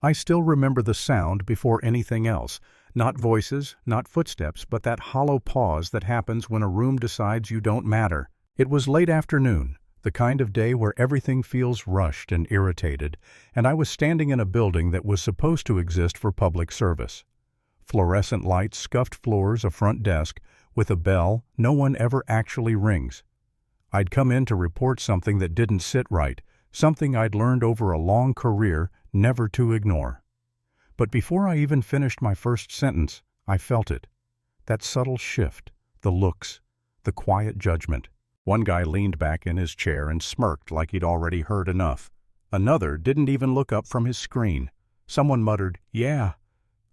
I still remember the sound before anything else. Not voices, not footsteps, but that hollow pause that happens when a room decides you don't matter. It was late afternoon, the kind of day where everything feels rushed and irritated, and I was standing in a building that was supposed to exist for public service. Fluorescent lights, scuffed floors, a front desk, with a bell no one ever actually rings. I'd come in to report something that didn't sit right, something I'd learned over a long career never to ignore. But before I even finished my first sentence, I felt it. That subtle shift, the looks, the quiet judgment. One guy leaned back in his chair and smirked like he'd already heard enough. Another didn't even look up from his screen. Someone muttered, "Yeah,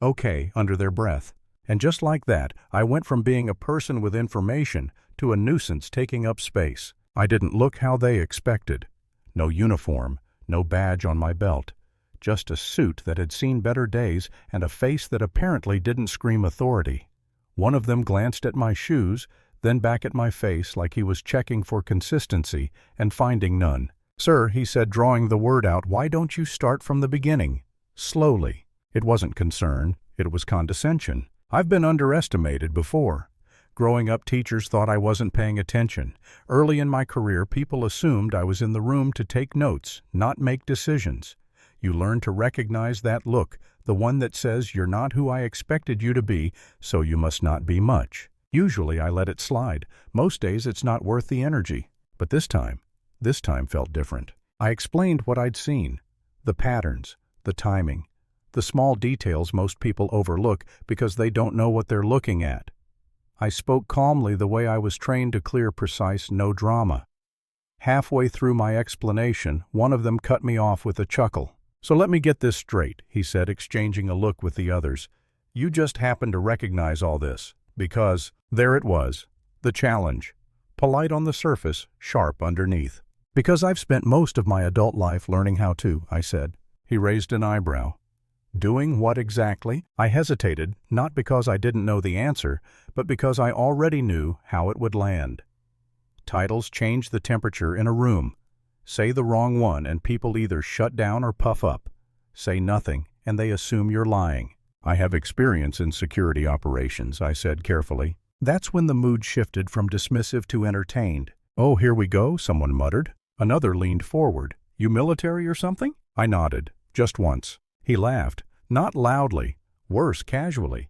okay," under their breath. And just like that, I went from being a person with information to a nuisance taking up space. I didn't look how they expected. No uniform, no badge on my belt. Just a suit that had seen better days and a face that apparently didn't scream authority. One of them glanced at my shoes, then back at my face like he was checking for consistency and finding none. "Sir," he said, drawing the word out, "why don't you start from the beginning?" Slowly. It wasn't concern, it was condescension. I've been underestimated before. Growing up, teachers thought I wasn't paying attention. Early in my career, people assumed I was in the room to take notes, not make decisions. You learn to recognize that look, the one that says you're not who I expected you to be, so you must not be much. Usually I let it slide. Most days it's not worth the energy. But this time felt different. I explained what I'd seen. The patterns, the timing, the small details most people overlook because they don't know what they're looking at. I spoke calmly the way I was trained to clear precise, no drama. Halfway through my explanation, one of them cut me off with a chuckle. "So let me get this straight," he said, exchanging a look with the others. "You just happen to recognize all this, because—" There it was, the challenge. Polite on the surface, sharp underneath. "Because I've spent most of my adult life learning how to," I said. He raised an eyebrow. "Doing what exactly?" I hesitated, not because I didn't know the answer, but because I already knew how it would land. Titles change the temperature in a room. Say the wrong one and people either shut down or puff up. Say nothing and they assume you're lying. "I have experience in security operations," I said carefully. That's when the mood shifted from dismissive to entertained. "Oh, here we go," someone muttered. Another leaned forward. "You military or something?" I nodded, just once. He laughed, not loudly, worse, casually.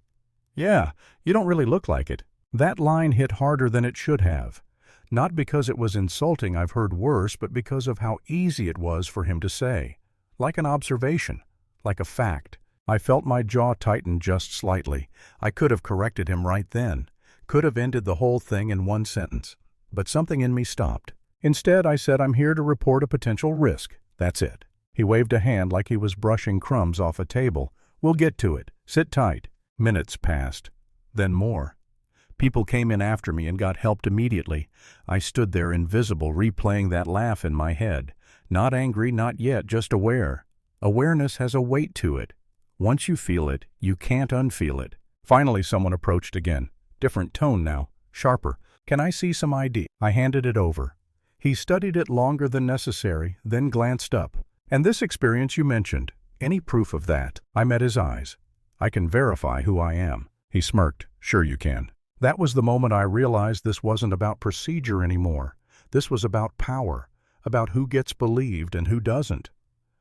"Yeah, you don't really look like it." That line hit harder than it should have. Not because it was insulting, I've heard worse, but because of how easy it was for him to say. Like an observation, like a fact. I felt my jaw tighten just slightly. I could have corrected him right then. Could have ended the whole thing in one sentence. But something in me stopped. Instead, I said, "I'm here to report a potential risk. That's it." He waved a hand like he was brushing crumbs off a table. "We'll get to it. Sit tight." Minutes passed. Then more. People came in after me and got helped immediately. I stood there invisible, replaying that laugh in my head. Not angry, not yet, just aware. Awareness has a weight to it. Once you feel it, you can't unfeel it. Finally, someone approached again. Different tone now, sharper. "Can I see some ID?" I handed it over. He studied it longer than necessary, then glanced up. "And this experience you mentioned, any proof of that?" I met his eyes. "I can verify who I am." He smirked. "Sure you can." That was the moment I realized this wasn't about procedure anymore. This was about power, about who gets believed and who doesn't,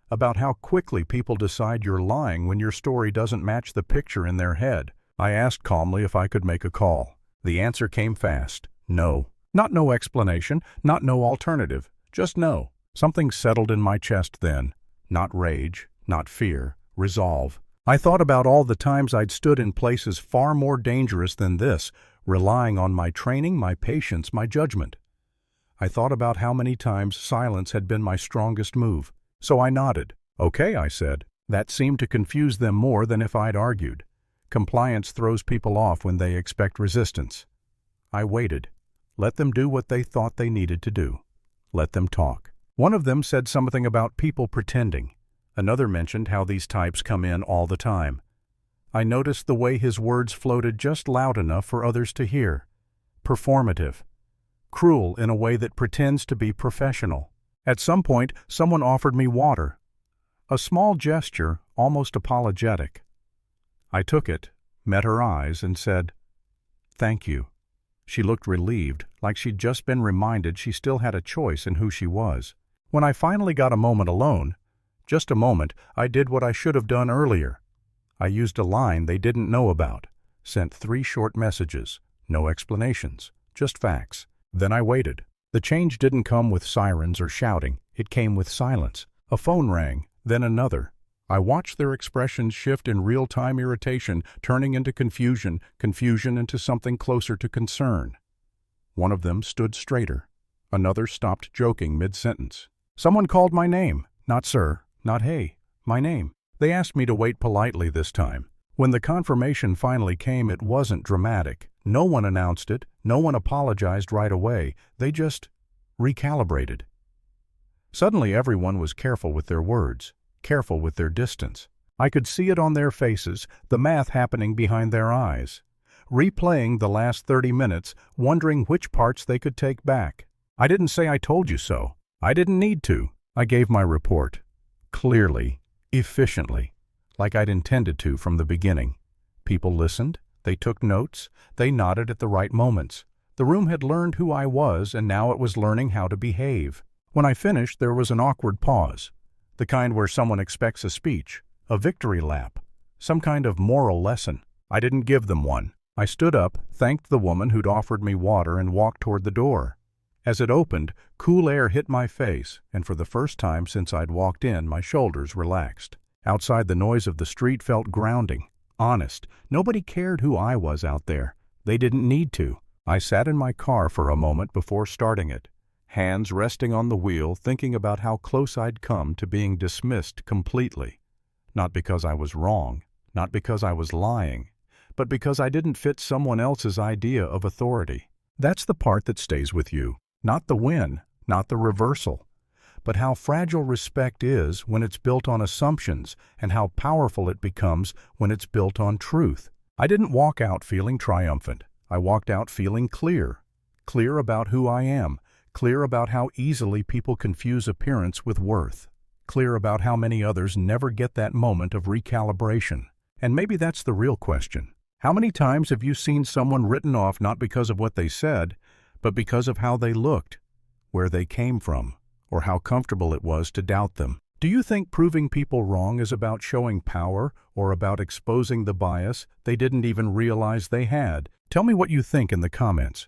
about how quickly people decide you're lying when your story doesn't match the picture in their head. I asked calmly if I could make a call. The answer came fast. No. Not no explanation, not no alternative, just no. Something settled in my chest then. Not rage, not fear, resolve. I thought about all the times I'd stood in places far more dangerous than this, relying on my training, my patience, my judgment. I thought about how many times silence had been my strongest move. So I nodded. "Okay," I said. That seemed to confuse them more than if I'd argued. Compliance throws people off when they expect resistance. I waited. Let them do what they thought they needed to do. Let them talk. One of them said something about people pretending. Another mentioned how these types come in all the time. I noticed the way his words floated just loud enough for others to hear. Performative. Cruel in a way that pretends to be professional. At some point, someone offered me water. A small gesture, almost apologetic. I took it, met her eyes, and said, "Thank you." She looked relieved, like she'd just been reminded she still had a choice in who she was. When I finally got a moment alone, just a moment, I did what I should have done earlier. I used a line they didn't know about, sent 3 short messages, no explanations, just facts. Then I waited. The change didn't come with sirens or shouting, it came with silence. A phone rang, then another. I watched their expressions shift in real-time irritation, turning into confusion, confusion into something closer to concern. One of them stood straighter. Another stopped joking mid-sentence. Someone called my name. Not sir, not hey, my name. They asked me to wait politely this time. When the confirmation finally came, it wasn't dramatic. No one announced it, no one apologized right away. They just recalibrated. Suddenly everyone was careful with their words, careful with their distance. I could see it on their faces, the math happening behind their eyes. Replaying the last 30 minutes, wondering which parts they could take back. I didn't say I told you so. I didn't need to. I gave my report. Clearly, efficiently, like I'd intended to from the beginning. People listened, they took notes, they nodded at the right moments. The room had learned who I was, and now it was learning how to behave. When I finished, there was an awkward pause, the kind where someone expects a speech, a victory lap, some kind of moral lesson. I didn't give them one. I stood up, thanked the woman who'd offered me water, and walked toward the door. As it opened, cool air hit my face, and for the first time since I'd walked in, my shoulders relaxed. Outside, the noise of the street felt grounding, honest. Nobody cared who I was out there. They didn't need to. I sat in my car for a moment before starting it, hands resting on the wheel, thinking about how close I'd come to being dismissed completely. Not because I was wrong, not because I was lying, but because I didn't fit someone else's idea of authority. That's the part that stays with you. Not the win, not the reversal, but how fragile respect is when it's built on assumptions and how powerful it becomes when it's built on truth. I didn't walk out feeling triumphant. I walked out feeling clear. Clear about who I am. Clear about how easily people confuse appearance with worth. Clear about how many others never get that moment of recalibration. And maybe that's the real question. How many times have you seen someone written off not because of what they said, but because of how they looked, where they came from, or how comfortable it was to doubt them? Do you think proving people wrong is about showing power or about exposing the bias they didn't even realize they had? Tell me what you think in the comments.